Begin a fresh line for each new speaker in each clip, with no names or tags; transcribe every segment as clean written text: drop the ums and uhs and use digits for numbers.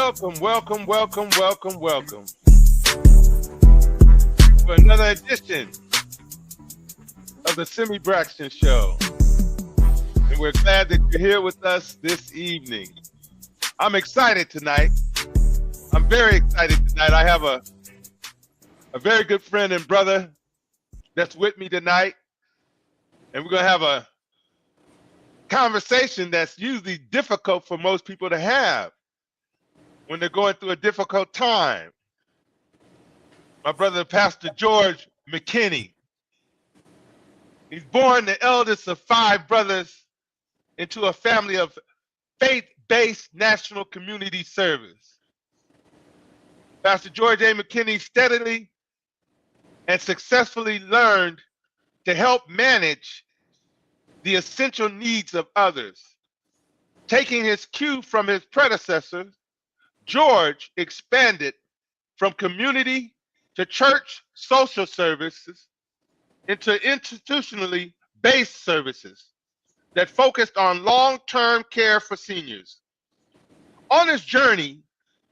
Welcome for another edition of the SIMMIE Braxton Show. And we're glad that you're here with us this evening. I'm excited tonight. I'm very excited tonight. I have a very good friend and brother that's with me tonight. And we're going to have a conversation that's usually difficult for most people to have when they're going through a difficult time. My brother, Pastor George McKinney. He's born the eldest of 5 brothers into a family of faith-based national community service. Pastor George A. McKinney steadily and successfully learned to help manage the essential needs of others. Taking his cue from his predecessors, George expanded from community to church social services into institutionally based services that focused on long-term care for seniors. On his journey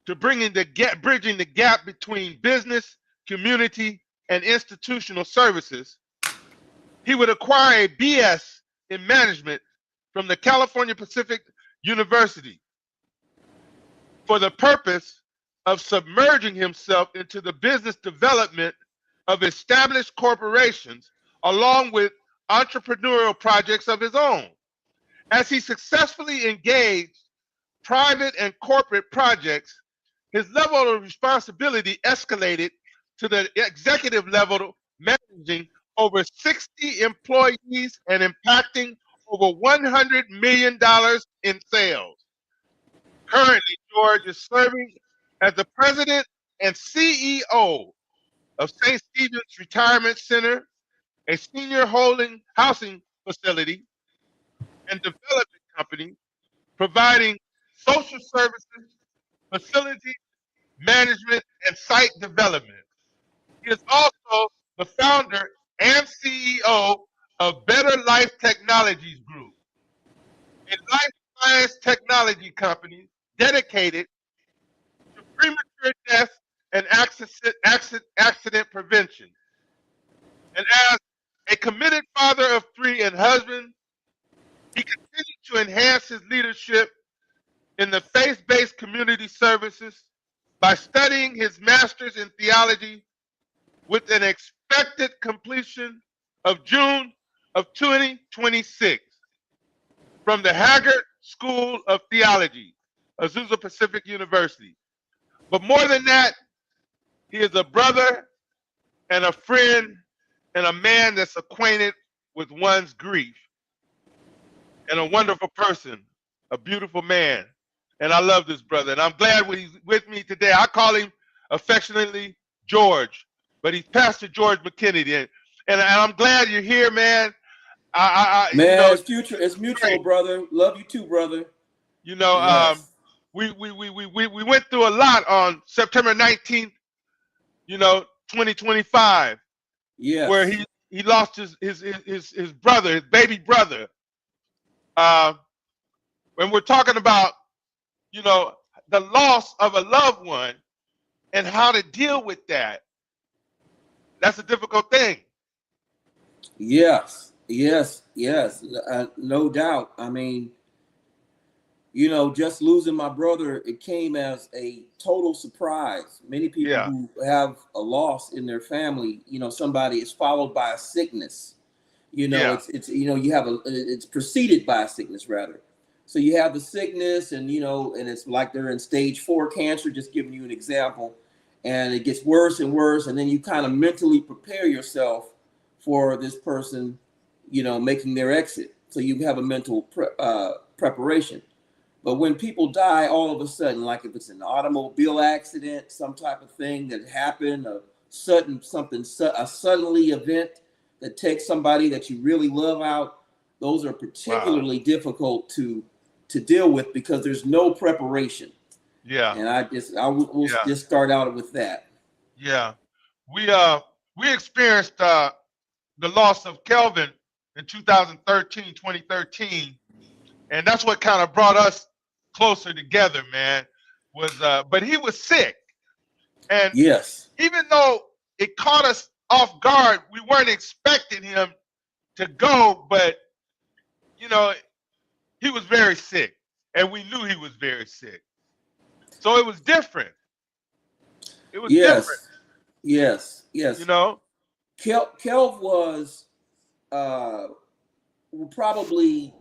to bridging the gap between business, community, and institutional services, he would acquire a BS in management from the California Pacific University for the purpose of submerging himself into the business development of established corporations along with entrepreneurial projects of his own. As he successfully engaged private and corporate projects, his level of responsibility escalated to the executive level, managing over 60 employees and impacting over $100 million in sales. Currently, George is serving as the president and CEO of St. Stephen's Retirement Center, a senior housing facility and development company providing social services, facility management, and site development. He is also the founder and CEO of Better Life Technologies Group, a life science technology company dedicated to premature death and accident prevention. And as a committed father of 3 and husband, he continued to enhance his leadership in the faith-based community services by studying his master's in theology with an expected completion of June of 2026 from the Haggard School of Theology, Azusa Pacific University. But more than that, he is a brother and a friend and a man that's acquainted with one's grief, and a wonderful person, a beautiful man. And I love this brother, and I'm glad he's with me today. I call him affectionately George, but he's Pastor George McKinney. And I'm glad you're here, man.
Man, you know, it's mutual, great. Brother. Love you too, brother.
You know, yes. We went through a lot on September 19th, you know, 2025.
Yeah.
Where he lost his brother, his baby brother. When we're talking about, you know, the loss of a loved one and how to deal with that, that's a difficult thing.
Yes. No doubt. I mean, you know, just losing my brother, it came as a total surprise. Many people who have a loss in their family, you know, somebody is followed by a sickness. You know, it's you know, it's preceded by a sickness rather. So you have the sickness, and you know, and it's like they're in stage 4 cancer, just giving you an example, and it gets worse and worse, and then you kind of mentally prepare yourself for this person, you know, making their exit. So you have a mental preparation. But when people die all of a sudden, like if it's an automobile accident, some type of thing that happened, a suddenly event that takes somebody that you really love out, those are particularly difficult to deal with because there's no preparation.
Yeah.
And I will just start out with that.
Yeah. We experienced the loss of Kelvin in 2013, and that's what kind of brought us closer together, man. was, but he was sick, and
Yes.
even though it caught us off guard, we weren't expecting him to go, but you know, he was very sick, and we knew he was very sick. So it was different. It was different,
Yes. Yes.
you
Yes.
know.
Kelv was probably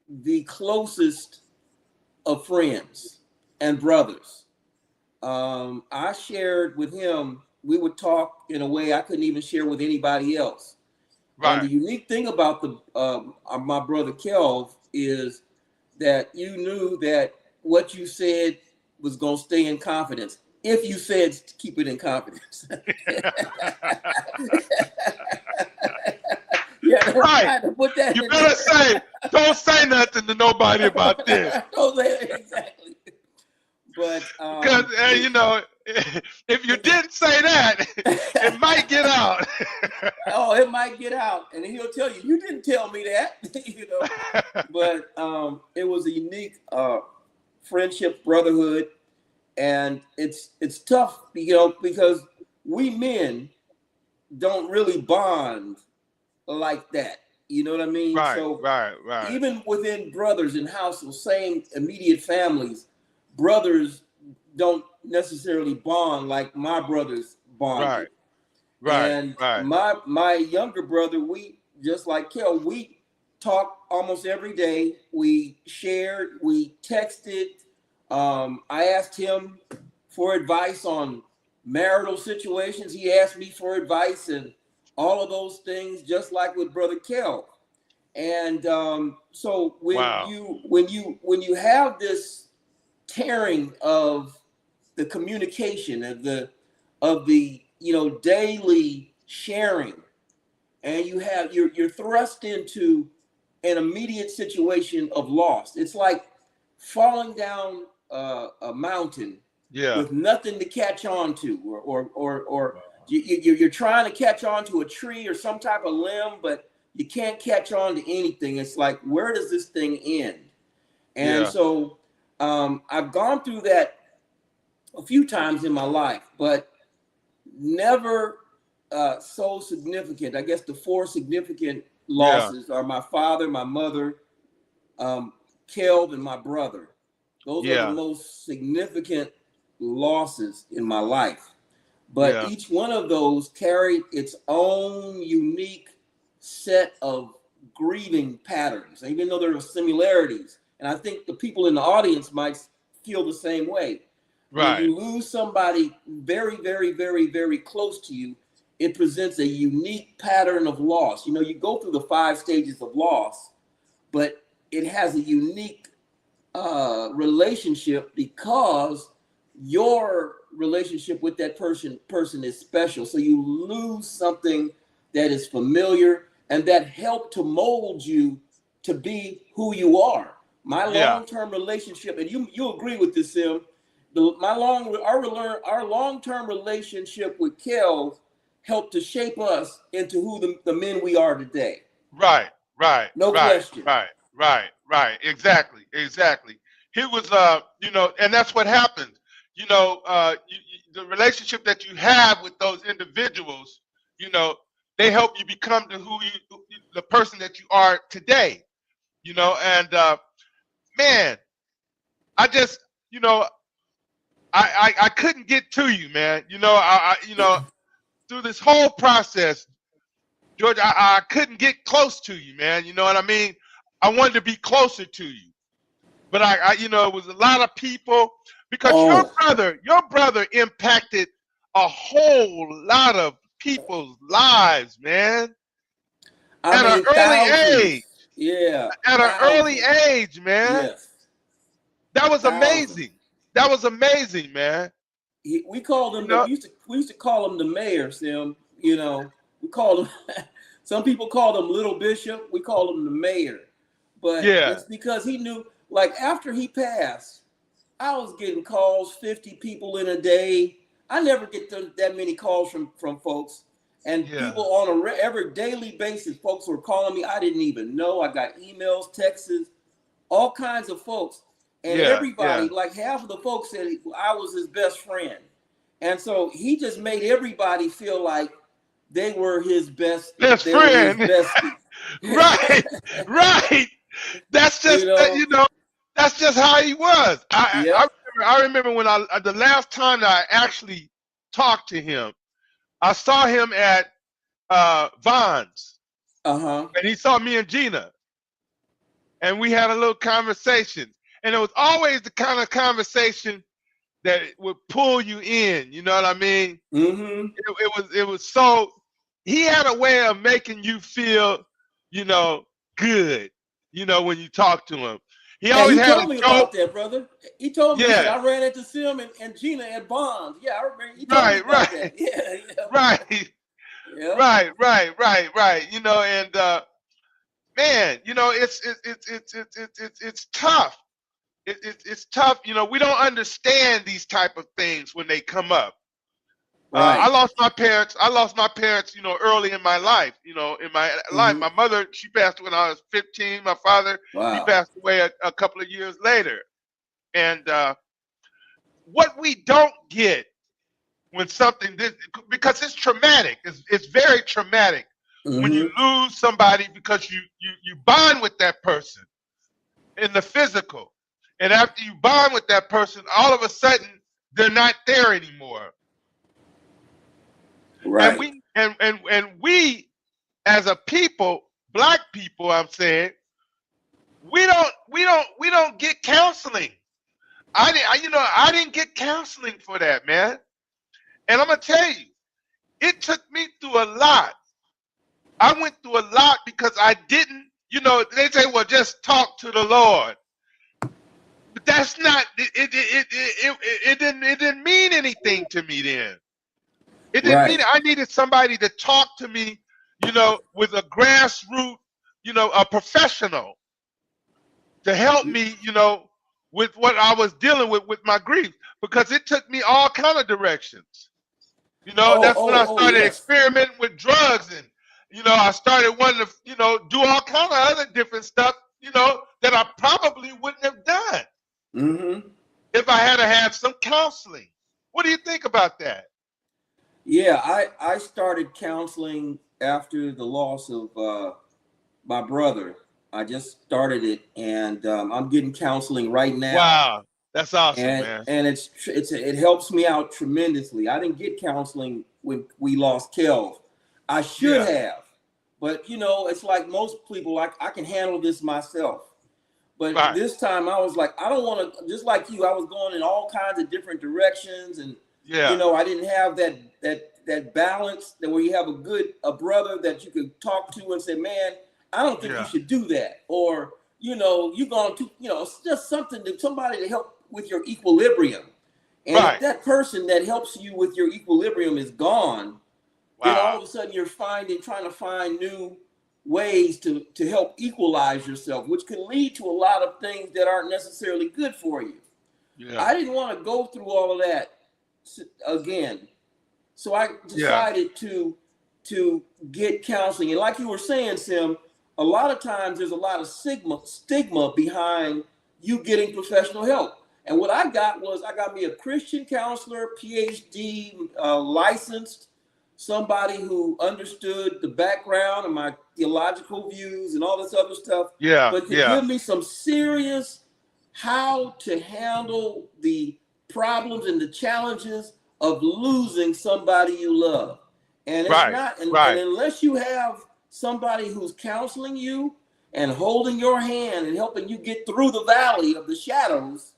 the closest of friends and brothers. I shared with him, we would talk in a way I couldn't even share with anybody else. And the
Right.
unique thing about my brother Kelv is that you knew that what you said was going to stay in confidence. If you said keep it in confidence. Yeah,
Right.
put that
You
in
better
there.
say, don't say nothing to nobody about this.
Don't say it, exactly. But
Because, you know, if you didn't say that, it might get out.
oh, it might get out, and he'll tell you, you didn't tell me that, you know. But it was a unique friendship, brotherhood, and it's tough, you know, because we men don't really bond like that. You know what I mean?
Right,
So
right.
even within brothers in households, same immediate families, brothers don't necessarily bond like my brothers bonded. And
Right.
my younger brother, we just like Kel, we talked almost every day. We shared, we texted. I asked him for advice on marital situations. He asked me for advice and all of those things, just like with Brother Kel. And so
Wow.
when you have this tearing of the communication of the you know daily sharing, and you're thrust into an immediate situation of loss. It's like falling down a mountain
Yeah.
with nothing to catch on to, or you're trying to catch on to a tree or some type of limb, but you can't catch on to anything. It's like, where does this thing end? And
Yeah.
so I've gone through that a few times in my life, but never so significant. I guess the four significant
Yeah.
losses are my father, my mother, Kelv, and my brother. Those are the
Yeah.
most significant losses in my life. But
Yeah.
each one of those carried its own unique set of grieving patterns, even though there are similarities. And I think the people in the audience might feel the same way. When
Right.
you lose somebody very, very, very, very close to you, it presents a unique pattern of loss. You know, you go through the 5 stages of loss, but it has a unique relationship because your relationship with that person is special. So you lose something that is familiar and that helped to mold you to be who you are. My
Yeah.
long-term relationship, and you agree with this, Sim. Our long-term relationship with Kel helped to shape us into who the men we are today.
Right.
No question.
Right. Exactly. He was, you know, and that's what happens. You know, the relationship that you have with those individuals, you know, they help you become the person that you are today. You know, and man, I just, you know, I couldn't get to you, man. You know, you know, through this whole process, George, I couldn't get close to you, man. You know what I mean? I wanted to be closer to you, but you know, it was a lot of people because
Oh,
your brother impacted a whole lot of people's lives, man.
I
At an
mean,
early age,
thousands. Yeah,
at an early
thousands.
age, man.
Yes,
That was
thousands.
amazing. That was amazing, man.
We called
You
him
know?
we used to call him the mayor, Sim. You know, we called him. Some people called him Little Bishop. We called him the mayor, but
Yeah.
it's because he knew. Like after he passed, I was getting calls, 50 people in a day. I never get that many calls from folks, and
Yeah.
people on every daily basis. Folks were calling me. I didn't even know. I got emails, texts, all kinds of folks. And everybody, like half of the folks said I was his best friend. And so he just made everybody feel like they were his best
friend.
Were his bestie.
Right, right. That's just that's just how he was. I remember when the last time that I actually talked to him, I saw him at Vaughn's. And he saw me and Gina. And we had a little conversation. And it was always the kind of conversation that would pull you in, you know what I mean? It was so, he had a way of making you feel, good, when you talk to him. He always had
told me about that, brother. He told me that I ran into Sim and Gina at Bonds. Yeah, I remember. He told me about that. Yeah.
Right. Yeah. Right. And man, it's tough. It's tough. We don't understand these type of things when they come up. Right. I lost my parents. Early in my life. In my life, my mother, she passed when I was 15. My father, he passed away a couple of years later. And what we don't get when something because it's traumatic. It's very traumatic when you lose somebody, because you bond with that person in the physical, and after you bond with that person, all of a sudden they're not there anymore.
Right.
And we as a people, Black people, I'm saying, we don't get counseling. I didn't get counseling for that, man. And I'm gonna tell you, it took me through a lot. I went through a lot because I didn't, they say, well, just talk to the Lord. But that's not, it didn't mean anything to me then. It didn't mean, I needed somebody to talk to me, with a grassroots, a professional to help me, with what I was dealing with my grief, because it took me all kind of directions. That's when I started experimenting with drugs, and I started wanting to, do all kind of other different stuff, that I probably wouldn't have done if I had to have some counseling. What do you think about that?
Yeah, I started counseling after the loss of my brother. I just started it, and I'm getting counseling right now.
Wow, that's awesome, man.
And it helps me out tremendously. I didn't get counseling when we lost Kelv. I should have, but it's like most people, I can handle this myself. But this time I was like, I don't want to, just like you, I was going in all kinds of different directions, and I didn't have that balance that where you have a brother that you could talk to and say, man, I don't think you should do that, or you're going to, it's just somebody to help with your equilibrium. And if that person that helps you with your equilibrium is gone, then all of a sudden you're trying to find new ways to help equalize yourself, which can lead to a lot of things that aren't necessarily good for you. I didn't want to go through all of that again. So I decided to get counseling. And like you were saying, Sim, a lot of times there's a lot of stigma behind you getting professional help. And what I got me a Christian counselor, PhD, licensed, somebody who understood the background and my theological views and all this other stuff. But to give me some serious how to handle the problems and the challenges of losing somebody you love. And it's not, and unless you have somebody who's counseling you and holding your hand and helping you get through the valley of the shadows,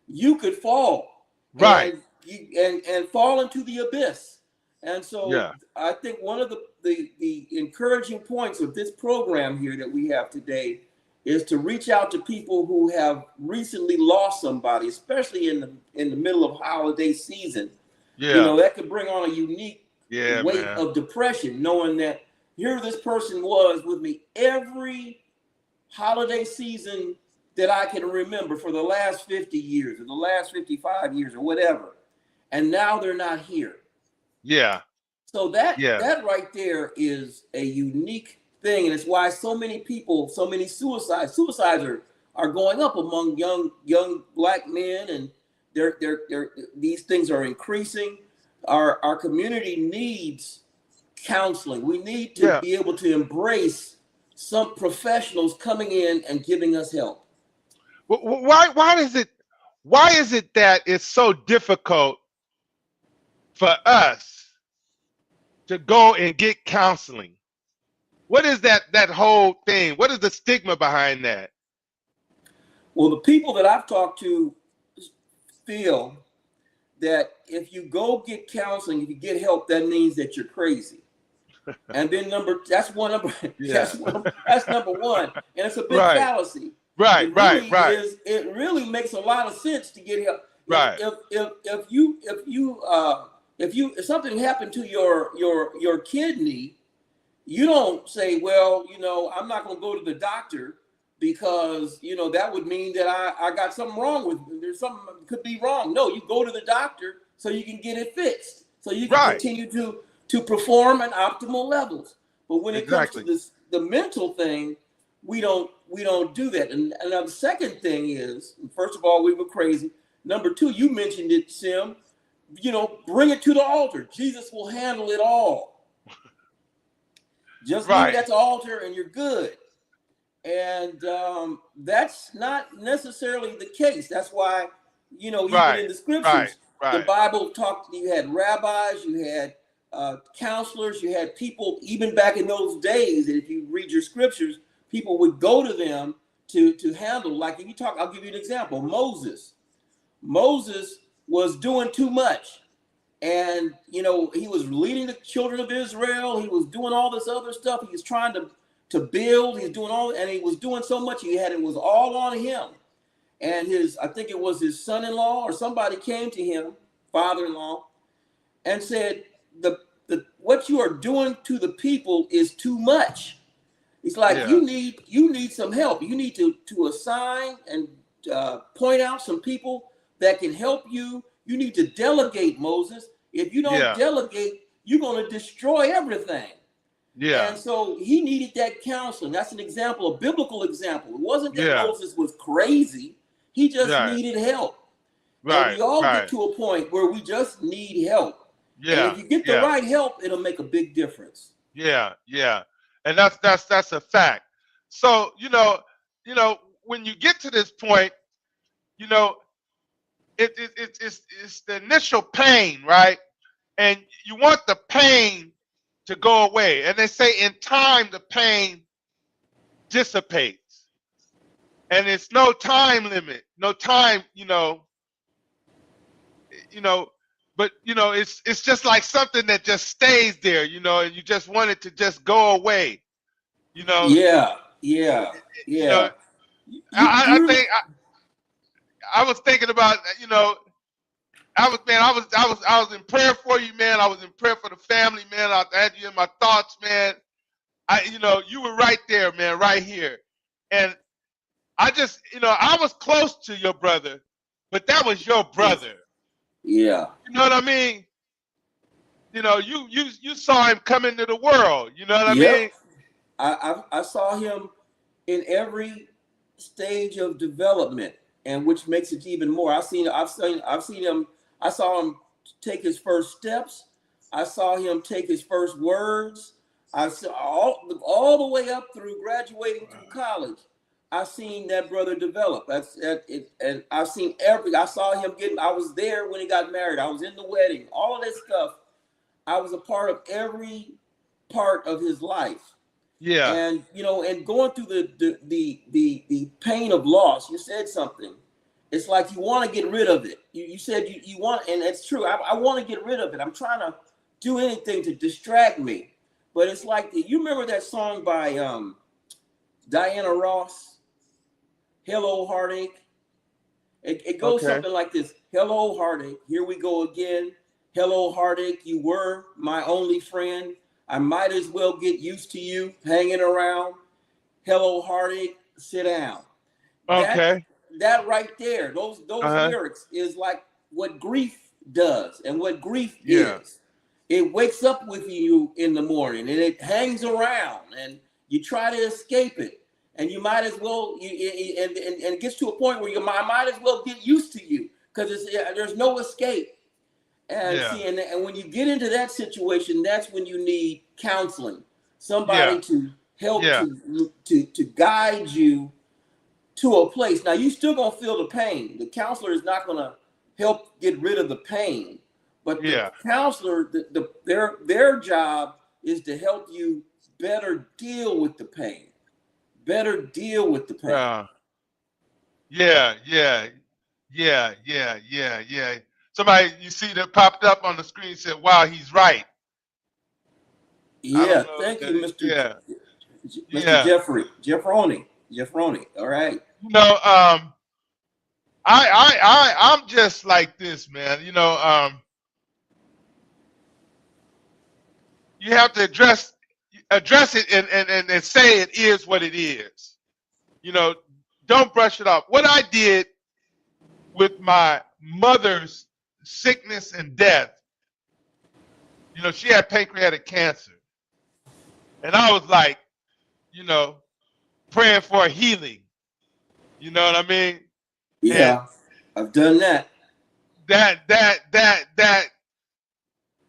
you could fall and fall into the abyss. And so I think one of the encouraging points of this program here that we have today is to reach out to people who have recently lost somebody, especially in the middle of holiday season. That could bring on a unique weight of depression, knowing that here this person was with me every holiday season that I can remember for the last 50 years or the last 55 years or whatever. And now they're not here. So that right there is a unique thing. And it's why so many people, so many suicides are going up among young black men, and these things are increasing. Our community needs counseling. We need to be able to embrace some professionals coming in and giving us help.
Why is it that it's so difficult for us to go and get counseling? What is that whole thing? What is the stigma behind that?
Well, the people that I've talked to feel that if you go get counseling, if you get help, that means that you're crazy. And then that's number one, and it's a big fallacy.
Right.
It really makes a lot of sense to get help.
Right.
If something happened to your kidney, you don't say, well, I'm not going to go to the doctor because that would mean that I got something wrong with me. There's something could be wrong. No, you go to the doctor so you can get it fixed, so you can continue to perform at optimal levels. But when it comes to the mental thing, we don't do that. And the second thing is, first of all, we were crazy. Number two, you mentioned it, Sim. Bring it to the altar. Jesus will handle it all. Just leave it at the altar and you're good. And that's not necessarily the case. That's why, even in the scriptures, the Bible talked, you had rabbis, you had counselors, you had people, even back in those days, if you read your scriptures, people would go to them to handle, like if you talk, I'll give you an example. Moses was doing too much. And, he was leading the children of Israel. He was doing all this other stuff. He was trying to build. He's doing and he was doing so much. It was all on him. And I think it was his son-in-law or somebody came to him, father-in-law, and said, what you are doing to the people is too much. It's like, you need some help. You need to assign and point out some people that can help you. You need to delegate, Moses. If you don't delegate, you're going to destroy everything. Yeah. And so he needed that counseling. That's an example, a biblical example. It wasn't that Moses was crazy. He just needed help. Right. And we all get to a point where we just need help. Yeah. And if you get the right help, it'll make a big difference.
Yeah. And that's a fact. So, when you get to this point, it's the initial pain, right? And you want the pain to go away. And they say in time, the pain dissipates. And it's no time limit, no time, but it's just like something that just stays there, and you just want it to just go away,
Yeah.
I think I was thinking about, I was in prayer for you, man. I was in prayer for the family, man. I had you in my thoughts, man. You were right there, man, right here. And I just, I was close to your brother, but that was your brother.
Yeah.
You know what I mean? You saw him come into the world. You know what I mean?
I saw him in every stage of development, and which makes it even more. I've seen him. I saw him take his first steps. I saw him take his first words. I saw all the way up through graduating through college. I've seen that brother develop. And I've seen I saw him I was there when he got married. I was in the wedding. All of this stuff. I was a part of every part of his life. Yeah. And and going through the pain of loss, you said something. It's like you want to get rid of it. You said you want, and it's true. I want to get rid of it. I'm trying to do anything to distract me. But it's like, you remember that song by Diana Ross, Hello Heartache? It goes something like this. Hello Heartache, here we go again. Hello Heartache, you were my only friend. I might as well get used to you hanging around. Hello Heartache, sit down. Okay. That right there, those lyrics is like what grief does and what grief is. It wakes up with you in the morning and it hangs around and you try to escape it. and you might as well, and it gets to a point where you might as well get used to you, because there's no escape. And
Yeah.
see, and when you get into that situation, that's when you need counseling, somebody to help to guide you to a place. Now, you still gonna feel the pain. The counselor is not gonna help get rid of the pain, but the counselor, their job is to help you better deal with the pain. Better deal with the pain.
Yeah. Somebody you see that popped up on the screen said, "Wow, he's right." I
Yeah,
don't know.
thank you, Mr.
Yeah.
Jeffroni. All right.
You know, I'm just like this, man. You know, you have to address it and say it is what it is. You know, don't brush it off. What I did with my mother's sickness and death, you know, she had pancreatic cancer. And I was like, you know, praying for a healing. You know what I mean?
Yeah, and I've done that.
That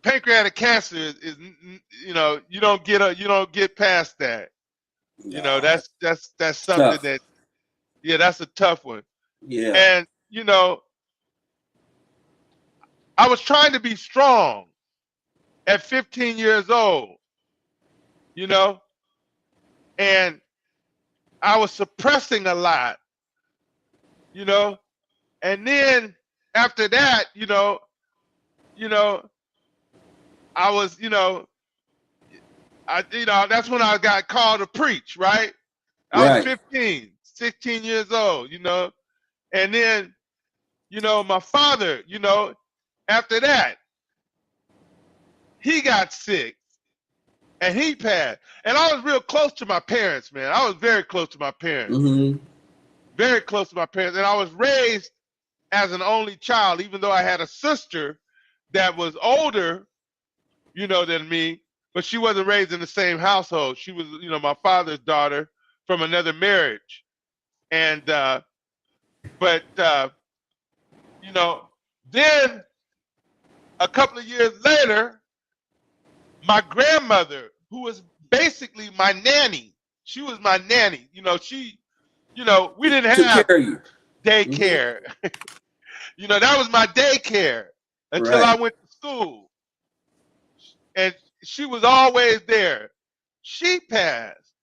pancreatic cancer is you know, you don't get past that. You know, that's something
tough.
that, that's a tough one.
Yeah.
And, you know, I was trying to be strong at 15 years old, you know, and I was suppressing a lot, you know, and then after that, I was, that's when I got called to preach, right? I was 15, 16 years old, you know, and then, you know, my father, you know, after that, he got sick and he passed. And I was real close to my parents, man. I was very close to my parents.
Mm-hmm.
Very close to my parents. And I was raised as an only child, even though I had a sister that was older, you know, than me, but she wasn't raised in the same household. She was, you know, my father's daughter from another marriage. And, you know, then a couple of years later, my grandmother, who was basically my nanny, she was my nanny. You know, we didn't
Took
have
care of you.
daycare. Mm-hmm. You know, that was my daycare until I went to school. And she was always there. She passed.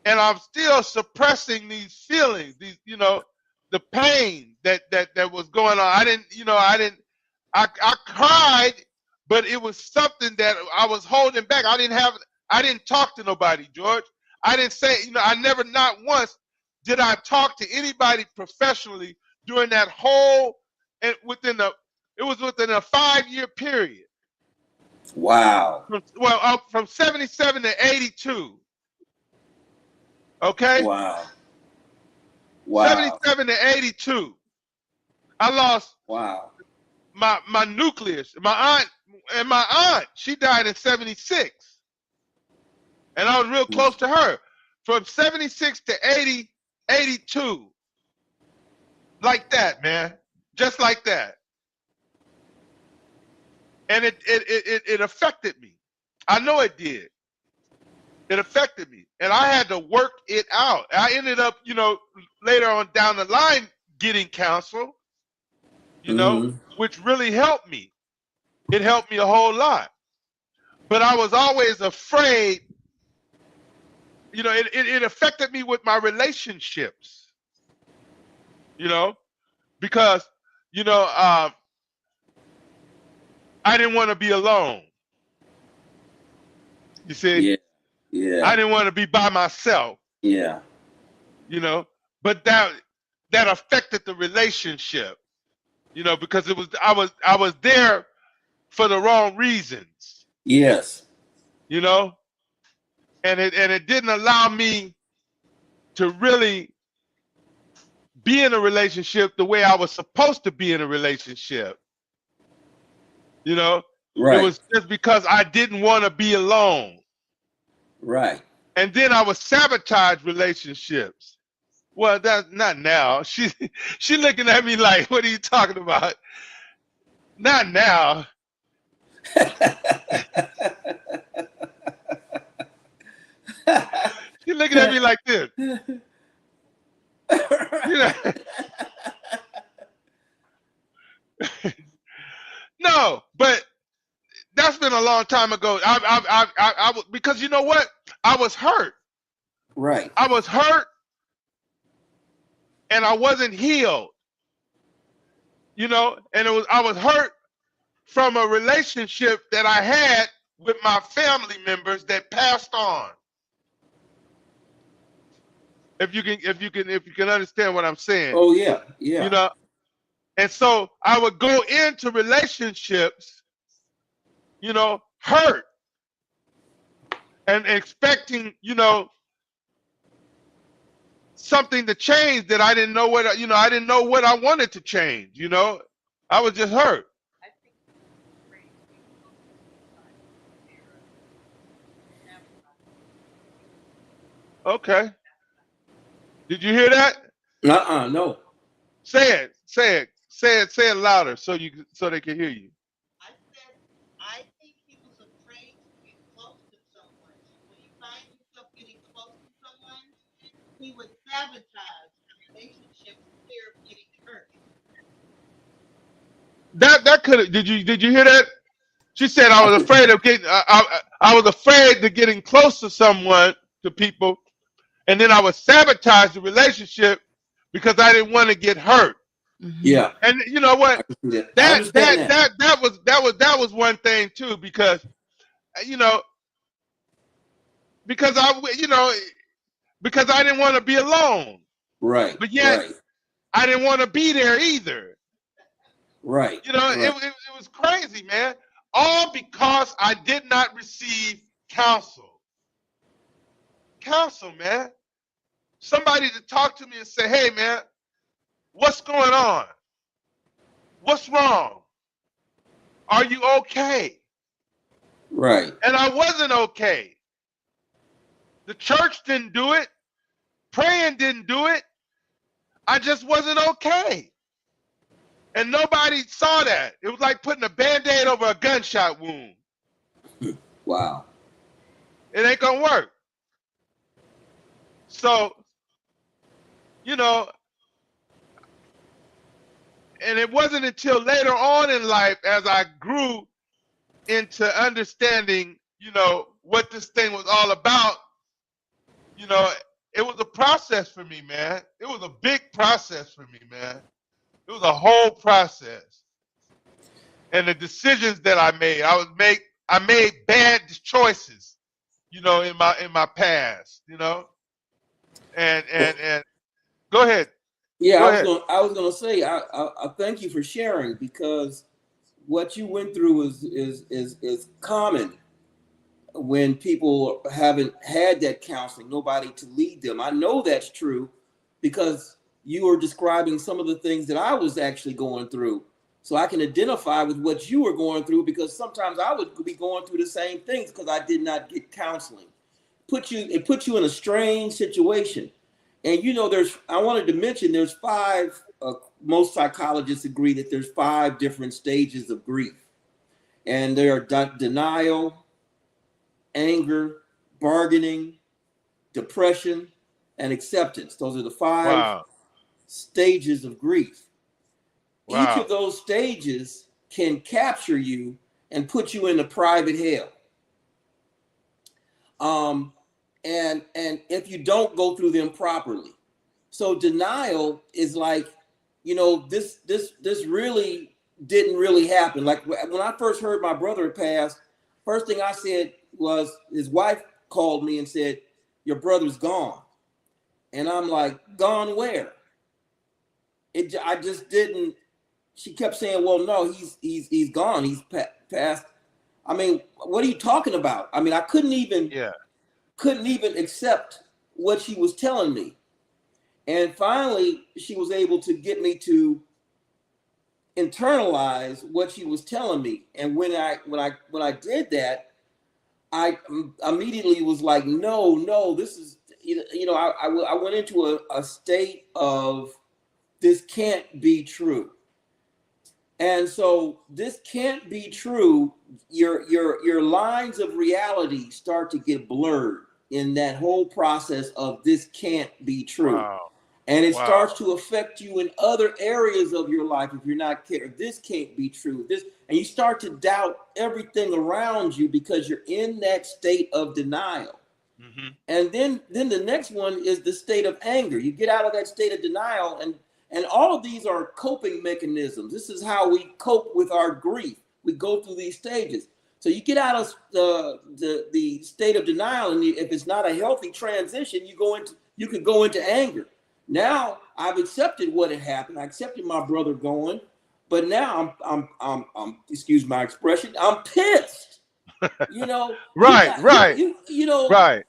And I'm still suppressing these feelings, the pain that was going on. I cried, but it was something that I was holding back. I didn't talk to nobody, George. I didn't say, I never, not once did I talk to anybody professionally during that whole, and within a 5-year period.
Wow.
From 77 to 82. Okay?
Wow.
77 to 82. I lost my nucleus. My aunt, she died in 76. And I was real close to her. From 76 to 82. Like that, man. Just like that. And it affected me. I know it did. It affected me. And I had to work it out. I ended up, later on down the line getting counsel, which really helped me. It helped me a whole lot. But I was always afraid. It affected me with my relationships, because, I didn't want to be alone. You see?
Yeah.
I didn't want to be by myself.
Yeah.
But that affected the relationship, because I was there for the wrong reasons.
Yes.
And it didn't allow me to really be in a relationship the way I was supposed to be in a relationship. It was just because I didn't want to be alone.
Right.
And then I would sabotage relationships. Well, that's not now. She looking at me like, what are you talking about? Not now. She looking at me like this. You know? No, but that's been a long time ago. Because you know what? I was hurt.
Right.
I was hurt, and I wasn't healed. You know, and I was hurt from a relationship that I had with my family members that passed on. If you can understand what I'm saying.
Oh yeah, yeah.
You know, and so I would go into relationships, you know, hurt and expecting, you know, something to change that I didn't know what, you know, I didn't know what I wanted to change. You know, I was just hurt. Okay. Did you hear that?
No.
Say it louder so they can hear you.
I said, I think he was afraid to get close to someone. When you find yourself getting close to someone, he would sabotage the relationship for fear of getting hurt.
That could did you hear that? She said I was afraid of getting I was afraid to getting close to someone, to people, and then I would sabotage the relationship because I didn't want to get hurt.
Yeah.
And you know what? That was one thing too, because you know, because I didn't want to be alone.
Right.
But yet
right.
I didn't want to be there either.
Right.
You know,
right.
it was crazy, man. All because I did not receive counsel. Counsel, man. Somebody to talk to me and say, hey, man, what's going on? What's wrong? Are you okay?
Right.
And I wasn't okay. The church didn't do it. Praying didn't do it. I just wasn't okay. And nobody saw that. It was like putting a Band-Aid over a gunshot wound.
Wow.
It ain't gonna work. So, you know, and it wasn't until later on in life, as I grew into understanding, you know, what this thing was all about, you know, it was a process for me, man. It was a big process for me, man. It was a whole process. And the decisions that I made, I made bad choices, you know, in my past, you know. And go ahead.
Yeah,
Go
I was gonna say I thank you for sharing, because what you went through is common when people haven't had that counseling, nobody to lead them. I know that's true because you were describing some of the things that I was actually going through. So I can identify with what you were going through, because sometimes I would be going through the same things because I did not get counseling. It put you in a strange situation. And you know, I wanted to mention there's 5, most psychologists agree that there's 5 different stages of grief. And there are denial, anger, bargaining, depression, and acceptance. Those are the 5 stages of grief.
Wow.
Each of those stages can capture you and put you in a private hell. And if you don't go through them properly. So denial is like, you know, this really didn't really happen. Like when I first heard my brother passed, first thing I said was, his wife called me and said, your brother's gone. And I'm like, gone where? I just didn't. She kept saying, well, no, he's gone. He's passed. I mean, what are you talking about? I mean, I couldn't even accept what she was telling me. And finally, she was able to get me to internalize what she was telling me. And when I did that, I immediately was like, no, this is, I went into a state of, this can't be true. And so this can't be true. Your lines of reality start to get blurred in that whole process of this can't be true.
Wow.
And it
Wow.
starts to affect you in other areas of your life if you're not careful. This can't be true. And you start to doubt everything around you because you're in that state of denial.
Mm-hmm.
And then the next one is the state of anger. You get out of that state of denial, and all of these are coping mechanisms. This is how we cope with our grief. We go through these stages. So you get out of the state of denial, and if it's not a healthy transition, you could go into anger. Now I've accepted what had happened. I accepted my brother going, but now I'm excuse my expression, I'm pissed.
Right. Right.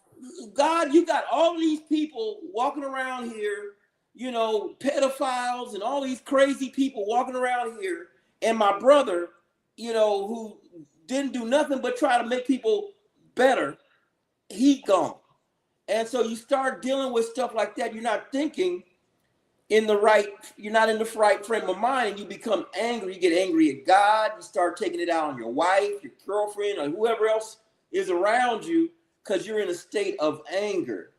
God, you got all these people walking around here, pedophiles and all these crazy people walking around here, and my brother, who didn't do nothing but try to make people better, he gone. And so you start dealing with stuff like that. You're not thinking you're not in the right frame of mind, and you become angry. You get angry at God. You start taking it out on your wife, your girlfriend, or whoever else is around you, because you're in a state of anger.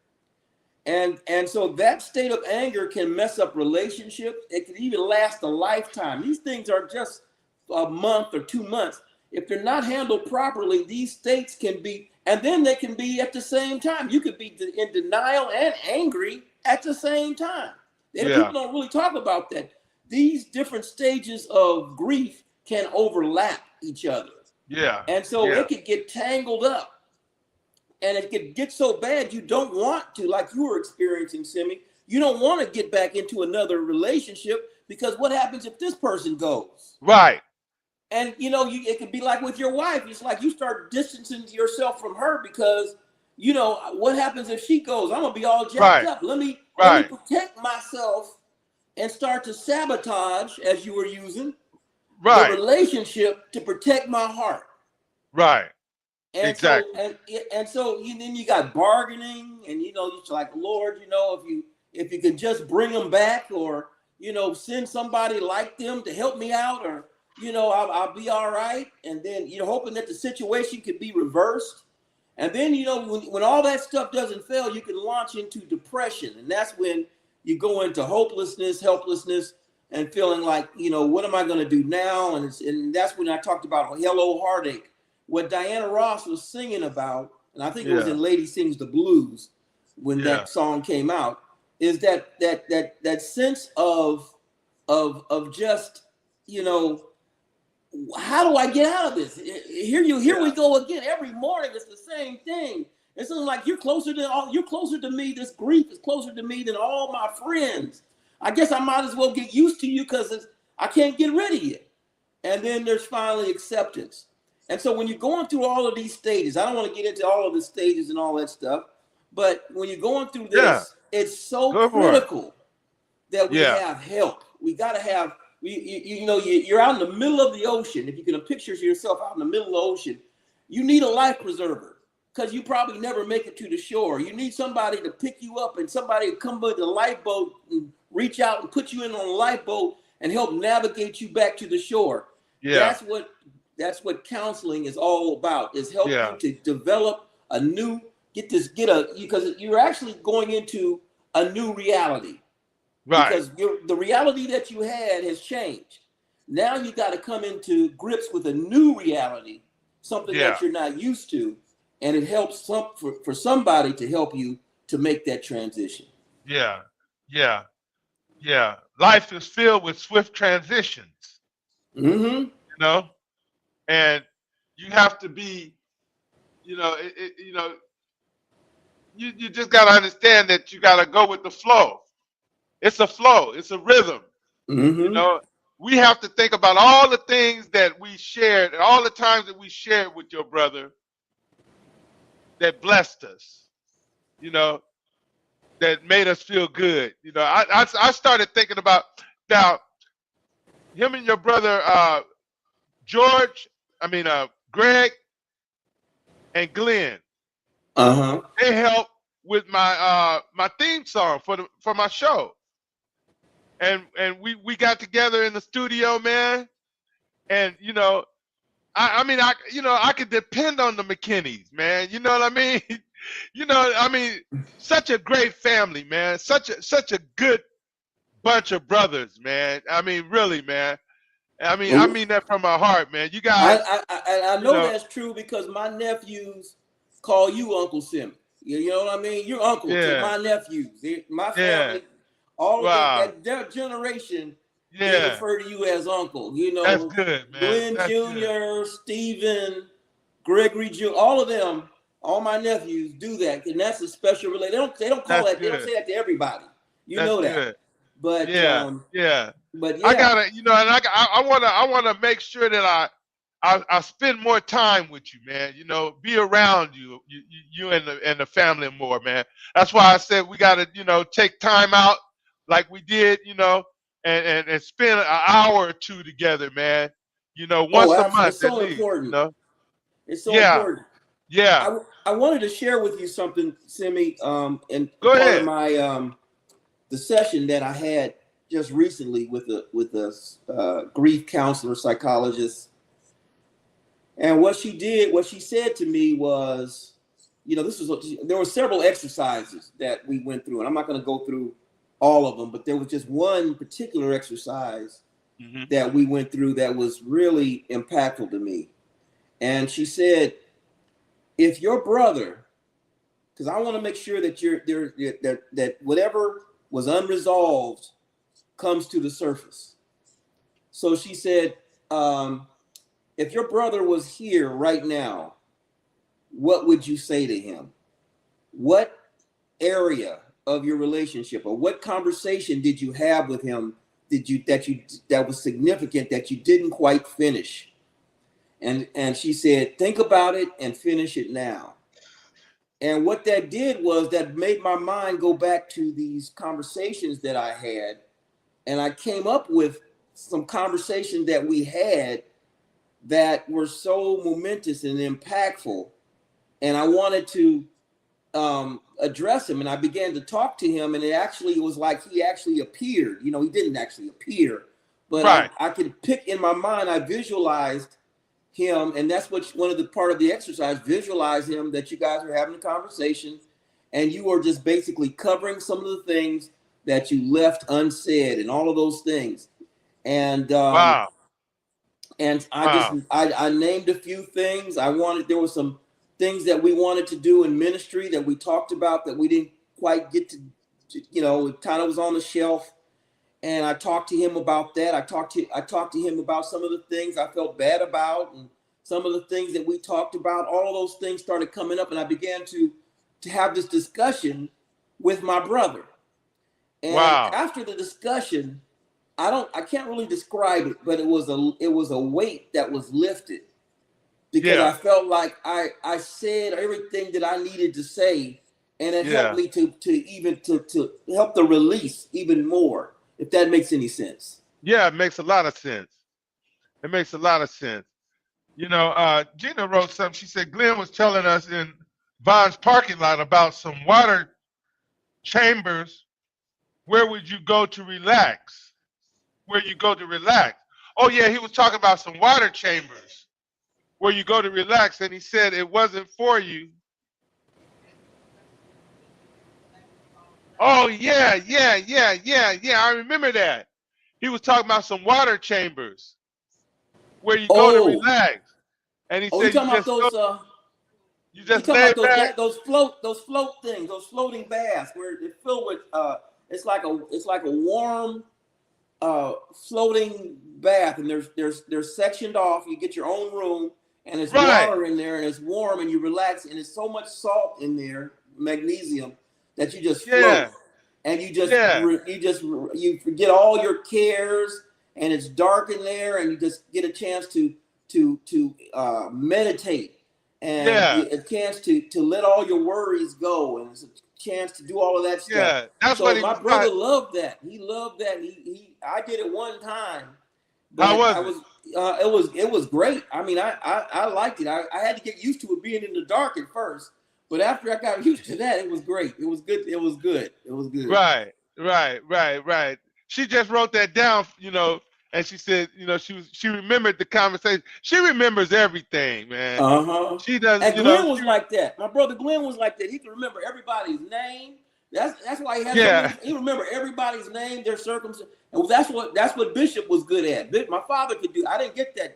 And so that state of anger can mess up relationships. It can even last a lifetime. These things are just a month or 2 months. If they're not handled properly, these states can be, and then they can be at the same time. You could be in denial and angry at the same time. People don't really talk about that. These different stages of grief can overlap each other.
Yeah.
And so it could get tangled up. And it could get so bad you don't want to, like you were experiencing, Simmy. You don't want to get back into another relationship, because what happens if this person goes?
Right.
And it could be like with your wife. It's like you start distancing yourself from her because, what happens if she goes? I'm gonna be all jacked up. Let me protect myself and start to sabotage, as you were using, the relationship to protect my heart.
Right.
And
exactly.
So then you got bargaining, and you're like, Lord, if you could just bring them back, or send somebody like them to help me out, or I'll be all right. And then you're hoping that the situation could be reversed. And then when all that stuff doesn't fail, you can launch into depression, and that's when you go into hopelessness, helplessness, and feeling like what am I going to do now? And that's when I talked about Hello Heartache. What Diana Ross was singing about, and I think it was in Lady Sings the Blues when that song came out, is that sense of just, how do I get out of this? Here we go again. Every morning it's the same thing. It's like you're closer to me. This grief is closer to me than all my friends. I guess I might as well get used to you because I can't get rid of you. And then there's finally acceptance. And so when you're going through all of these stages, I don't want to get into all of the stages and all that stuff, but when you're going through this, it's so critical that we have help. We got to have, you're out in the middle of the ocean. If you can picture yourself out in the middle of the ocean, you need a life preserver because you probably never make it to the shore. You need somebody to pick you up, and somebody to come with a lifeboat and reach out and put you in on a lifeboat and help navigate you back to the shore.
Yeah.
That's what counseling is all about, is helping you to develop because you're actually going into a new reality.
Right.
Because the reality that you had has changed. Now you got to come into grips with a new reality, something that you're not used to. And it helps for somebody to help you to make that transition.
Yeah. Life is filled with swift transitions.
Mm-hmm.
And you have to be, you just got to understand that you got to go with the flow. It's a flow. It's a rhythm.
Mm-hmm.
We have to think about all the things that we shared and all the times that we shared with your brother that blessed us, that made us feel good. I started thinking about now him and your brother, Greg, and Glenn.
Uh-huh.
They helped with my my theme song for my show. And we got together in the studio, man. And I mean I could depend on the McKinneys, man. You know what I mean? I mean, such a great family, man. Such a good bunch of brothers, man. I mean, really, man. I mean that from my heart, man. You guys,
I know that's true because my nephews call you Uncle Simmy. You know what I mean? You're uncle to my nephews. My family, all of their generation, they refer to you as uncle. You know,
that's good, man.
Glenn
that's
Jr.,
good.
Stephen, Gregory Jr., all of them, all my nephews do that, and that's a special relation. They don't call
That's
that. They don't say that to everybody. You
That's
know that.
good.
But But yeah,
I gotta, and I wanna make sure that I spend more time with you, man. Be around you and the family more, man. That's why I said we gotta, take time out like we did, and spend an hour or two together, man. Once a month
it's
at
so
least.
important. It's so
Yeah.
important.
Yeah.
I wanted to share with you something, Simmy, and
Go
part
ahead.
of my the session that I had just recently with a grief counselor, psychologist. And what she said to me was, there were several exercises that we went through, and I'm not going to go through all of them, but there was just one particular exercise that we went through that was really impactful to me. And she said, if your brother, because I want to make sure that that whatever was unresolved comes to the surface. So she said, if your brother was here right now, what would you say to him? What area of your relationship or what conversation did you have with him that was significant that you didn't quite finish? And she said, think about it and finish it now. And what that did was that made my mind go back to these conversations that I had. And I came up with some conversations that we had that were so momentous and impactful. And I wanted to address him. And I began to talk to him. And it was like he actually appeared. He didn't actually appear. But I could pick in my mind, I visualized him, and that's what one of the part of the exercise, visualize him, that you guys are having a conversation and you are just basically covering some of the things that you left unsaid and all of those things. And and I named a few things. There were some things that we wanted to do in ministry that we talked about that we didn't quite get to, it kind of was on the shelf. And I talked to him about that. I talked to him about some of the things I felt bad about and some of the things that we talked about. All of those things started coming up, and I began to have this discussion with my brother. And after the discussion, I can't really describe it, but it was a weight that was lifted because I felt like I said everything that I needed to say, and it helped me to help the release even more. If that makes any sense.
Yeah, it makes a lot of sense. It makes a lot of sense. Gina wrote something. She said Glenn was telling us in Vaughn's parking lot about some water chambers. Where would you go to relax? Where you go to relax? Oh yeah, he was talking about some water chambers where you go to relax, and he said it wasn't for you. Oh yeah. I remember that. He was talking about some water chambers where you go to relax, and he said you just lay back.
Those float things, those floating baths where they're filled with it's like a warm floating bath, and they're sectioned off. You get your own room, and there's water in there, and it's warm, and you relax, and there's so much salt in there, magnesium, that you just float, and you forget all your cares, and it's dark in there, and you just get a chance to meditate, and a chance to let all your worries go, and it's a chance to do all of that stuff.
Yeah, that's
so
what
my brother loved that. He loved that. I did it one time,
How
But
was
I
it?
was it was great. I mean, I liked it. I had to get used to it being in the dark at first, but after I got used to that, it was great. It was good. It was good. It was good.
Right, right. She just wrote that down, and she said, she remembered the conversation. She remembers everything, man.
Uh-huh.
She does,
And Glenn was like that. My brother Glenn was like that. He could remember everybody's name. That's why he had so
yeah,
many. He remember everybody's name, their circumstance, and that's what Bishop was good at. My father could do. I didn't get
yeah,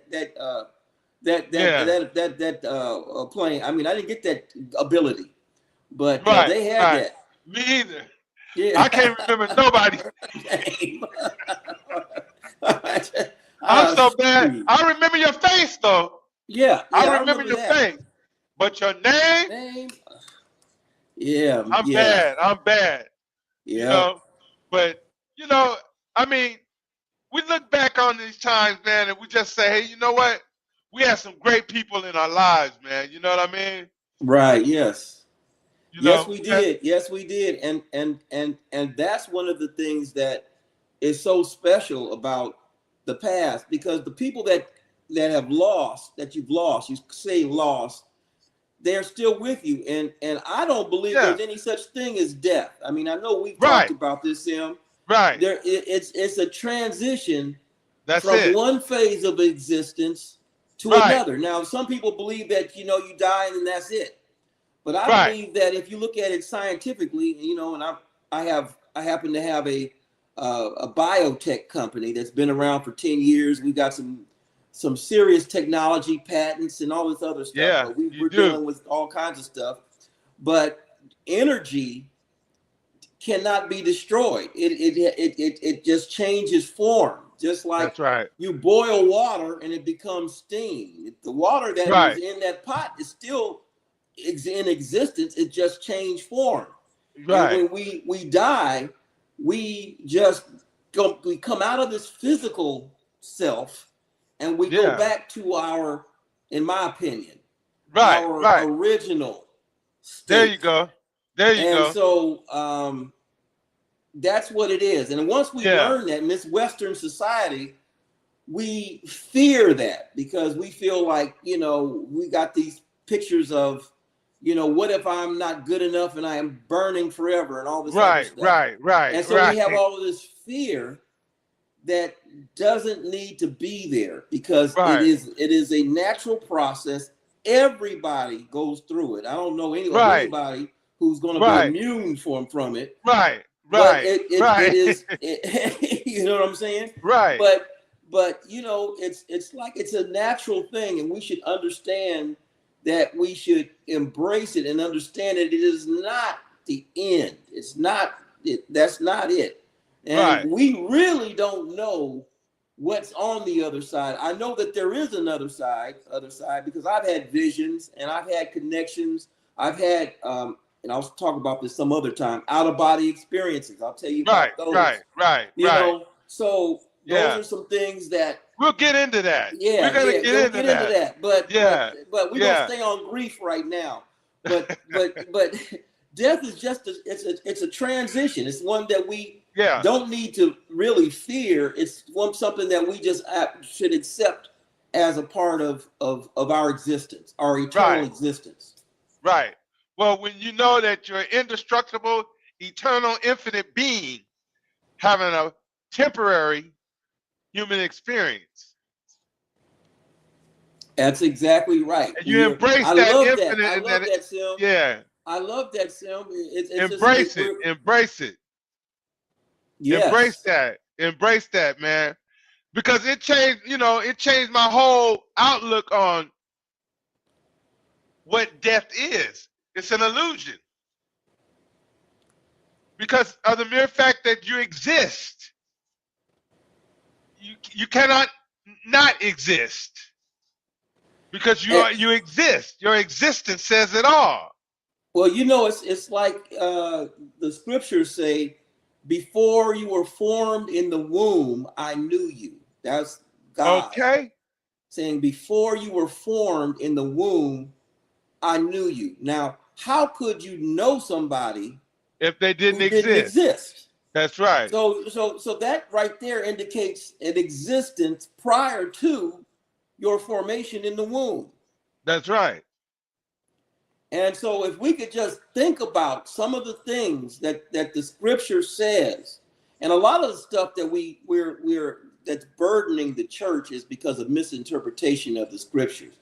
playing. I mean, I didn't get that ability, but
right,
they had
right.
that.
Me either.
Yeah.
I can't remember nobody.
Name.
I'm so bad.
Shoot.
I remember your face though.
Yeah,
I
I
remember
remember
your
that.
face, but your name,
Name. Yeah,
I'm
yeah,
bad. I'm bad. You
yeah.
know, but you know, I mean, we look back on these times, man, and we just say, hey, you know what? We had some great people in our lives, man. You know what I mean?
Right. Yes.
You
Yes,
know,
we did. Yes, we did. And that's one of the things that is so special about the past, because the people that have lost, that you've lost, you say lost, they're still with you. And I don't believe
yeah,
there's any such thing as death. I mean, I know we've talked
right,
about this, Sim.
right.
It's a transition
That's
from
it.
one phase of existence to
Right,
another. Now, some people believe that you die and that's it. But I
right.
believe that if you look at it scientifically, and I happen to have a biotech company that's been around for 10 years. We've got some serious technology patents and all this other stuff,
Yeah,
but
you
we're
do.
dealing with all kinds of stuff. But energy cannot be destroyed. It just changes form, just like
That's right.
you boil water and it becomes steam. The water that was
Right,
in that pot is still in existence. It just changed form. And
right.
when we die, we we come out of this physical self and we go
Yeah,
back to our, in my opinion,
right,
our
right.
original
There you
state.
go. There you
And
go.
so that's what it is. And once we
Yeah,
learn that in this Western society, we fear that because we feel like, we got these pictures of, what if I'm not good enough and I am burning forever and all this other
right,
stuff.
right, right,
And so we
right,
have all of this fear that doesn't need to be there because it
right,
is a natural process. Everybody goes through it. I don't know of
right,
anybody who's going to be
right,
immune from it,
right,
but
right,
it
right,
is you know what I'm saying?
right,
But it's like it's a natural thing, and we should understand that we should embrace it and understand that it is not the end. It's not it. That's not it. And
right,
we really don't know what's on the other side. I know that there is another side, because I've had visions and I've had connections. I've had and I'll talk about this some other time, out of body experiences. I'll tell you
right,
about those.
right, right, right.
So those
Yeah,
are some things that,
we'll get into that. We're
yeah,
gonna
yeah,
get
go
into
get into
that.
that. But
Yeah,
we're gonna
yeah,
stay on grief right now. But death is just it's a transition. It's one that we
yeah.
don't need to really fear. It's something that we just should accept as a part of our existence, our eternal
Right,
existence.
right. Well, when you know that you're indestructible, eternal, infinite being having a temporary human experience,
That's exactly right.
and you embrace
I
that
love that.
infinite
I
and
love
that,
that, Sim.
yeah,
I love that, Sim. It's just
embrace it, embrace it,
yes.
embrace that, man. Because it changed, it changed my whole outlook on what death is. It's an illusion. Because of the mere fact that you exist. You cannot not exist. Because
And,
you exist. Your existence says it all.
well, it's like the scriptures say, before you were formed in the womb, I knew you. That's God
Okay?
saying, before you were formed in the womb, I knew you. Now, how could you know somebody
If they didn't
who didn't
exist.
exist?
That's right.
So that right there indicates an existence prior to your formation in the womb.
That's right.
And so if we could just think about some of the things that the scripture says, and a lot of the stuff that we're that's burdening the church is because of misinterpretation of the scriptures.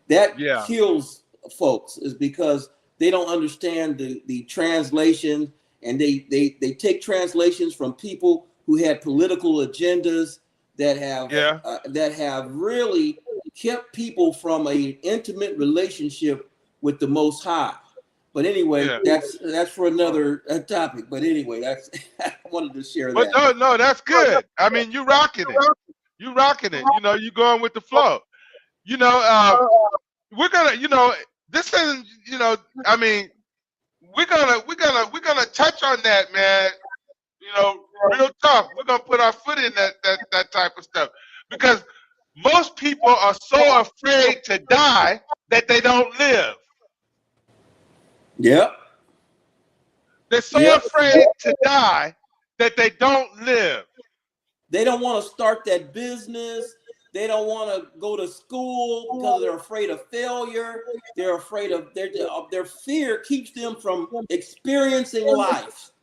That
Yeah.
kills folks is because they don't understand the translation, and they take translations from people who had political agendas that have really kept people from an intimate relationship with the Most High. But anyway, that's for another topic. But anyway, that's I wanted to share
But
that.
no, that's good. I mean, you rocking it. You rocking it. You know, you going with the flow. You know, we're gonna, this isn't, I mean, we're gonna touch on that, man. Real tough. We're gonna put our foot in that type of stuff because most people are so afraid to die that they don't live.
Yep.
They're so afraid to die that they don't live.
They don't want to start that business. They don't want to go to school because they're afraid of failure. They're afraid of their fear keeps them from experiencing life.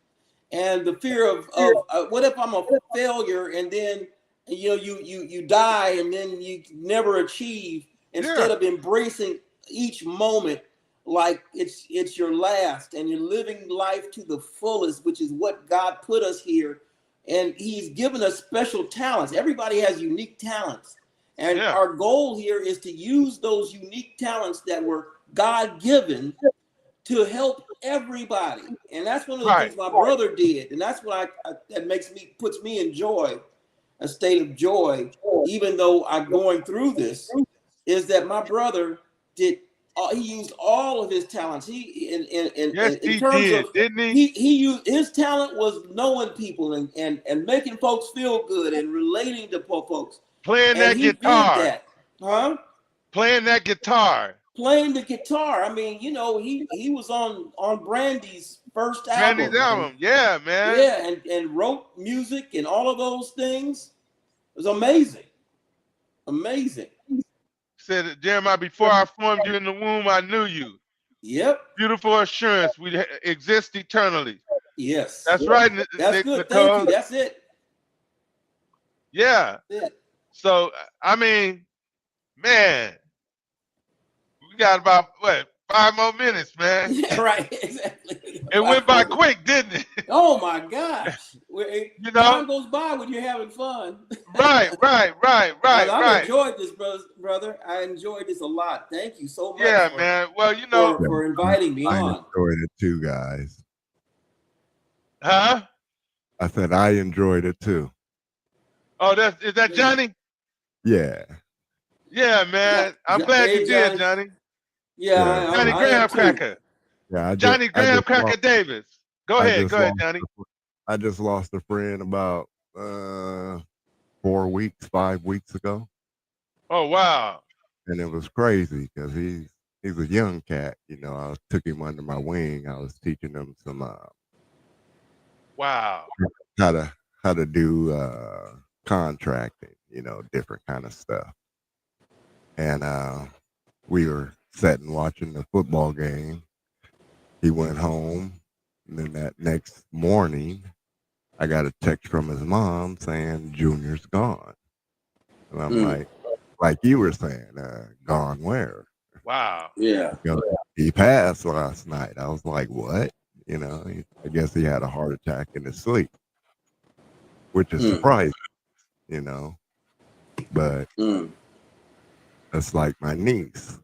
And the fear of what if I'm a failure and then you die and then you never achieve, instead of embracing each moment like it's your last, and you're living life to the fullest, which is what God put us here. And he's given us special talents. Everybody has unique talents. And our goal here is to use those unique talents that were God-given to help everybody. And that's one of the things my brother did. And that's what that puts me in joy, a state of joy, even though I'm going through this, is that my brother he used all of his talents. He used his talent was knowing people and making folks feel good and relating to folks.
Playing that guitar.
Did that. Huh?
Playing that guitar.
Playing the guitar. I mean, he was on Brandy's first album.
Brandy's album. Yeah, man.
Yeah, and wrote music and all of those things. It was amazing. Amazing.
Said, Jeremiah, before I formed you in the womb, I knew you.
Yep.
Beautiful assurance. We exist eternally.
Yes.
That's right.
That's good. Thank you. That's it.
Yeah.
That's it.
So, I mean, man, we got about, 5 more minutes, man.
Yeah, right. Exactly.
It went by quick, didn't it?
Oh, my gosh. Time goes by when you're having fun.
Right.
I enjoyed this, brother. I enjoyed this a lot. Thank you so much.
Yeah, man. Well,
for inviting me on.
I enjoyed it too, guys.
Huh?
I said I enjoyed it too.
Oh, is that Johnny?
Yeah.
Yeah, man. I'm glad you did, Johnny.
Yeah,
Johnny Graham Cracker.
Yeah,
Johnny Graham Cracker Davis. Go ahead, Johnny.
I just lost a friend about 5 weeks ago.
Oh, wow.
And it was crazy because he's a young cat. I took him under my wing. I was teaching him some
wow,
how to do contracting, different kind of stuff. And we were sitting watching the football game. He went home, and then that next morning, I got a text from his mom saying Junior's gone. And I'm like you were saying, gone where?
Wow.
Yeah.
He passed last night. I was like, what? I guess he had a heart attack in his sleep, which is surprising, but that's like my niece,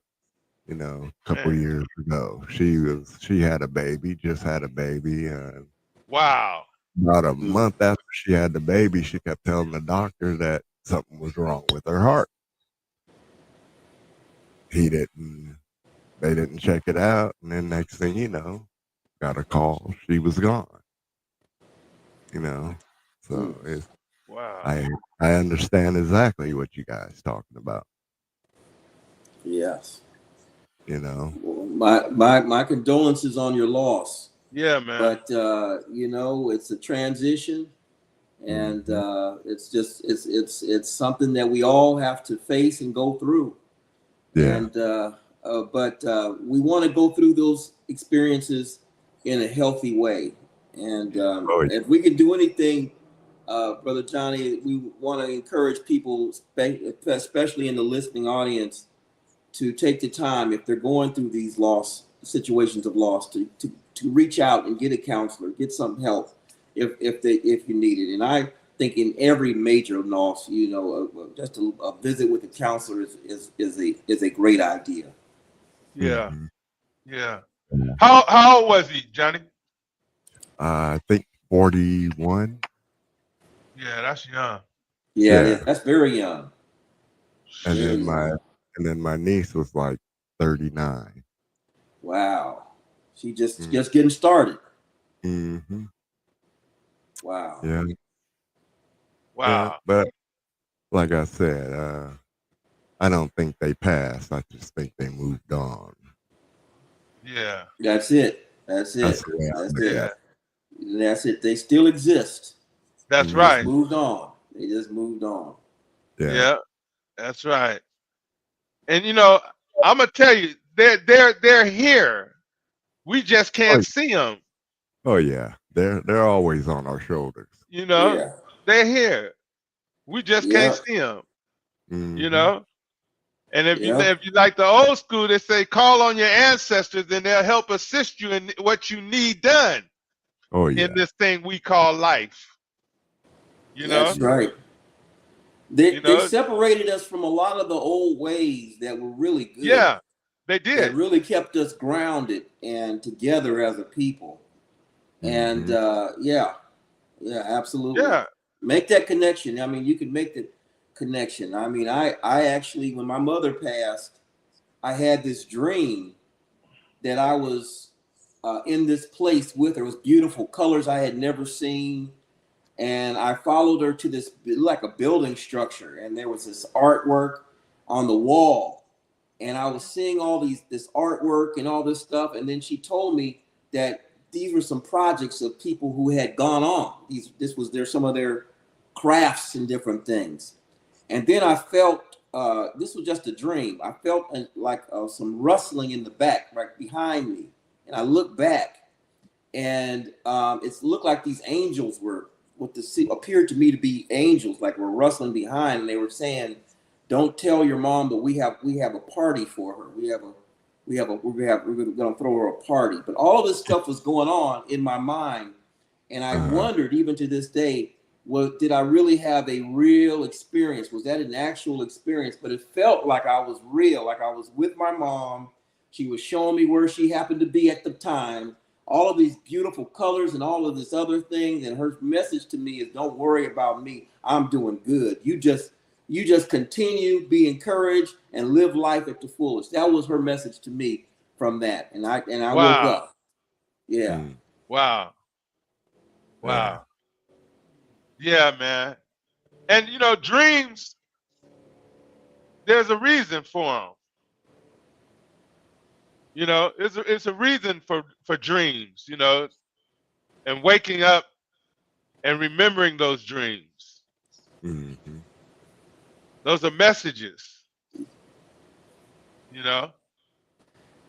a couple years ago. She had a baby, just had a baby. And
wow.
About a month after she had the baby, she kept telling the doctor that something was wrong with her heart. They didn't check it out. And then next thing you know, got a call. She was gone. So it's,
wow.
I understand exactly what you guys talking about.
Yes.
My
condolences on your loss.
Yeah, man.
But you know, it's a transition, and it's just it's something that we all have to face and go through.
Yeah.
And but we want to go through those experiences in a healthy way. And
Oh,
if we can do anything, Brother Johnny, we want to encourage people, especially in the listening audience, to take the time if they're going through these loss situations of loss to reach out and get a counselor, get some help if you need it. And I think in every major loss, you know, just a visit with a counselor is a great idea.
Yeah.
mhm.
Yeah.
Yeah.
How old was he, Johnny?
I think 41.
Yeah, that's young.
Yeah,
Yeah.
that's very young.
And
Very
then
young.
my niece was like 39.
Wow. She
Mm,
just getting started.
mm-hmm.
Wow.
Yeah. Yeah.
Wow.
But like I said, I don't think they passed. I just think they moved on.
Yeah.
That's it. That's
That's
it.
the way I
That's
look
Yeah.
it.
at
That's it. They still exist.
That's
it.
They just
right.
Mhm.
moved on. They just moved on.
Yeah.
Yeah. That's right. And you know, I'm gonna tell you, they're here. We just
Oh,
can't see them.
oh yeah. They're always on our shoulders.
You know,
Yeah.
they're here. We just can't
Yep.
see them. You
Hmm.
know, and
Yep.
if you like the old school, they say call on your ancestors, and they'll help assist you in what you need done
Oh
in
yeah.
this thing we call life. You know,
That's
Yeah.
right.
you
They
know,
separated us from a lot of the old ways that were really good,
yeah, they
that
did.
really kept us grounded and together as a people. And
Hmm.
yeah, yeah, absolutely.
Yeah,
Make that connection. I mean, you can make the connection. I mean, I actually, when my mother passed, I had this dream that I was in this place with her. It was beautiful colors I had never seen. And I followed her to this, like a building structure. And there was this artwork on the wall. And I was seeing all this artwork and all this stuff. And then she told me that these were some projects of people who had gone on. This was some of their crafts and different things. And then I felt, this was just a dream. I felt like some rustling in the back, right behind me. And I looked back, and it looked like these angels were, appeared to me to be angels, like were rustling behind, and they were saying, "Don't tell your mom, but we have a party for her. We're gonna throw her a party." But all this stuff was going on in my mind, and I
Uh,
wondered, even to this day, well, did I really have a real experience? Was that an actual experience? But it felt like I was real, like I was with my mom. She was showing me where she happened to be at the time, all of these beautiful colors and all of this other things. And her message to me is, don't worry about me. I'm doing good. You just continue, be encouraged, and live life at the fullest. That was her message to me from that. And I woke
wow,
up. Yeah.
mm,
wow,
yeah.
wow. Yeah, man. And you know, dreams. There's a reason for them. You know, it's a reason for dreams. You know, and waking up and remembering those dreams.
Hmm.
Those are messages. You know,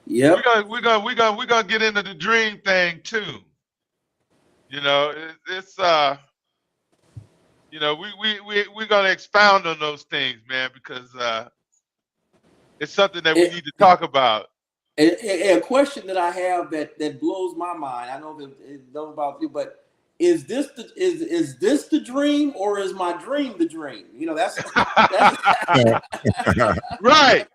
we're
Yep.
gonna we're gonna we're gonna we're gonna get into the dream thing too. You know, it's you know, we're gonna expound on those things, man, because it's something that we
It,
need to talk about.
a question that I have that blows my mind. I know that it don't about you, but is this the dream, or is my dream the dream? You know, that's
Right.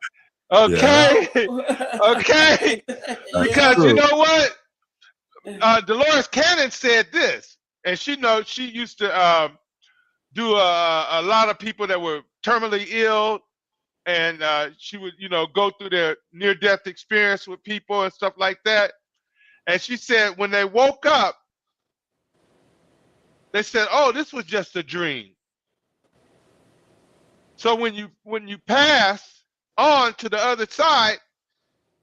you
Yeah,
Okay.
know,
Okay.
you
that's
Because
know.
you
true.
know what? Dolores Cannon said this, and she knows she used to do a lot of people that were terminally ill, and she would, you know, go through their near-death experience with people and stuff like that. And she said when they woke up, they said, "Oh, this was just a dream." So when you pass on to the other side,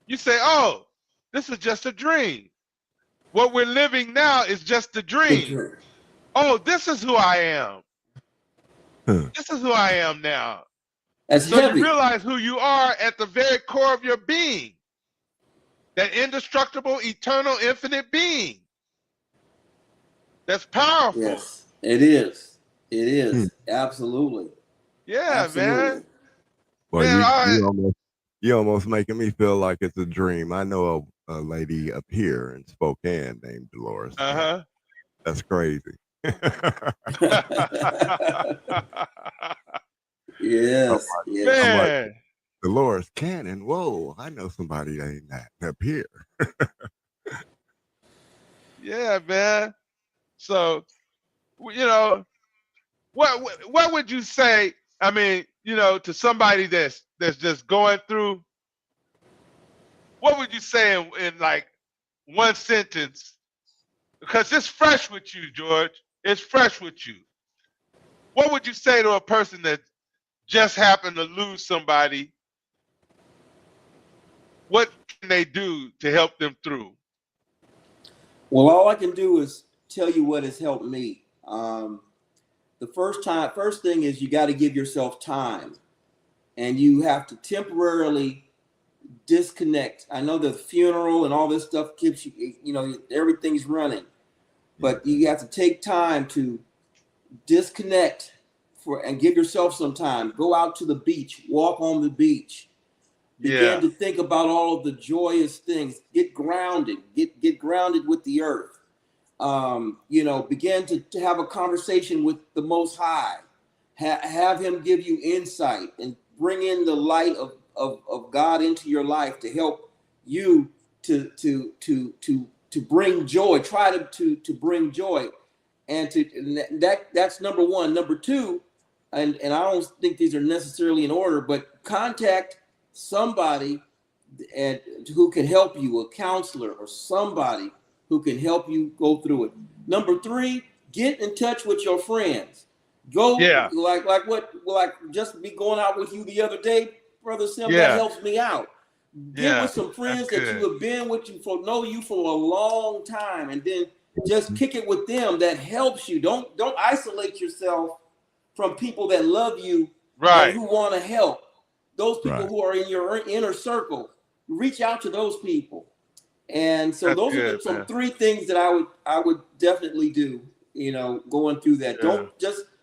you say, "Oh, this was just a dream." What we're living now is just a dream. Oh, this is who I am. This is who I am now.
That's
so
heavy.
You realize who you are at the very core of your being. That indestructible, eternal, infinite being. That's powerful.
Yes, it is. It is. Absolutely.
Yeah,
Absolutely.
man.
Well,
Man,
you almost making me feel like it's a dream. I know a lady up here in Spokane named Dolores.
Uh-huh.
That's crazy.
Yes. Yes.
I'm
Man.
like, Dolores Cannon. Whoa, I know somebody that ain't that up here.
Yeah, man. So, you know, what would you say? I mean, you know, to somebody that's just going through. What would you say in like one sentence? Because it's fresh with you, George. It's fresh with you. What would you say to a person that just happened to lose somebody? What can they do to help them through?
Well, all I can do is tell you what has helped me. The first thing is you got to give yourself time, and you have to temporarily disconnect. I know the funeral and all this stuff keeps you, you know, everything's running, but you have to take time to disconnect and give yourself some time. Go out to the beach, walk on the beach, begin to think about all of the joyous things. Get grounded, get grounded with the earth. You know, begin to have a conversation with the Most High. Have Him give you insight and bring in the light of God into your life to help you to bring joy. Try to bring joy, and that's number one. Number two, and I don't think these are necessarily in order, but contact somebody who can help you, a counselor or somebody who can help you go through it. Number three, get in touch with your friends. Go like just be going out with you the other day, Brother Sim. That helps me out. Get with some friends that you have been with know you for a long time, and then just kick it with them. That helps you. Don't isolate yourself from people that love you, and who want to help. Those people who are in your inner circle, reach out to those people. And so those are some three things that I would definitely do, you know, going through that.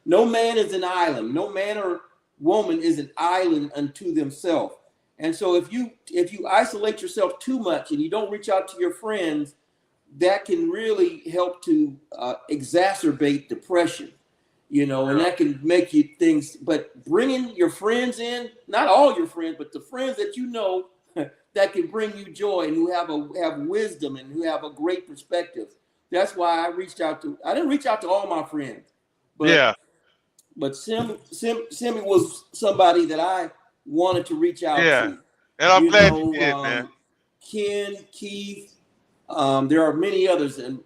No man is an island. No man or woman is an island unto themselves. And so if you isolate yourself too much and you don't reach out to your friends, that can really help to exacerbate depression, you know, and that can make you things. But bringing your friends in, not all your friends, but the friends that you know that can bring you joy and who have wisdom and who have a great perspective. That's why I didn't reach out to all my friends, but Simmy was somebody that I wanted to reach out to.
And I'm glad you did, man.
Ken, Keith, there are many others, and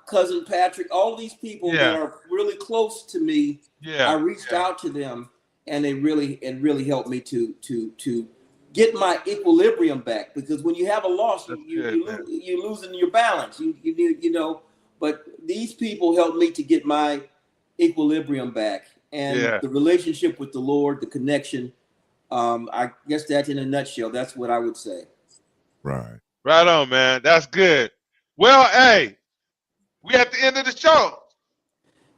cousin Patrick, all these people that are really close to me. I reached out to them, and they really helped me to get my equilibrium back, because when you have a loss, you're losing your balance. You know, but these people helped me to get my equilibrium back, and the relationship with the Lord, the connection. I guess that's in a nutshell. That's what I would say.
Right
on, man. That's good. Well, hey, we at the end of the show.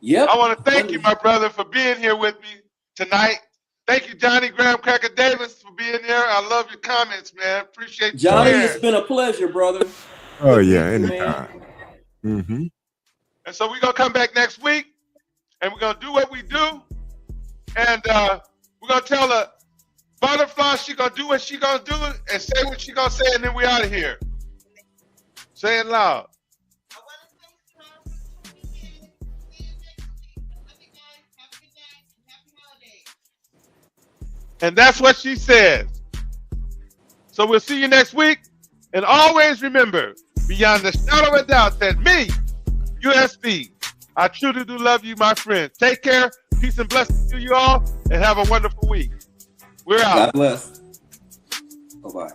Yep.
I want to thank you, my brother, for being here with me tonight. Thank you, Johnny Graham Cracker Davis, for being here. I love your comments, man. Appreciate you.
Johnny, it's been a pleasure, brother.
Oh, yeah, anytime. Mm-hmm.
And so we're going to come back next week, and we're going to do what we do. And we're going to tell her, Butterfly, she going to do what she going to do and say what she going to say, and then we out of here. Say it loud.
I want to thank you all for tuning in. See you next week. Love you guys. Have a good night and happy holidays.
And that's what she says. So we'll see you next week. And always remember, beyond the shadow of a doubt, that me, USB, I truly do love you, my friends. Take care. Peace and blessings to you all, and have a wonderful week. We're out.
God bless. Bye-bye.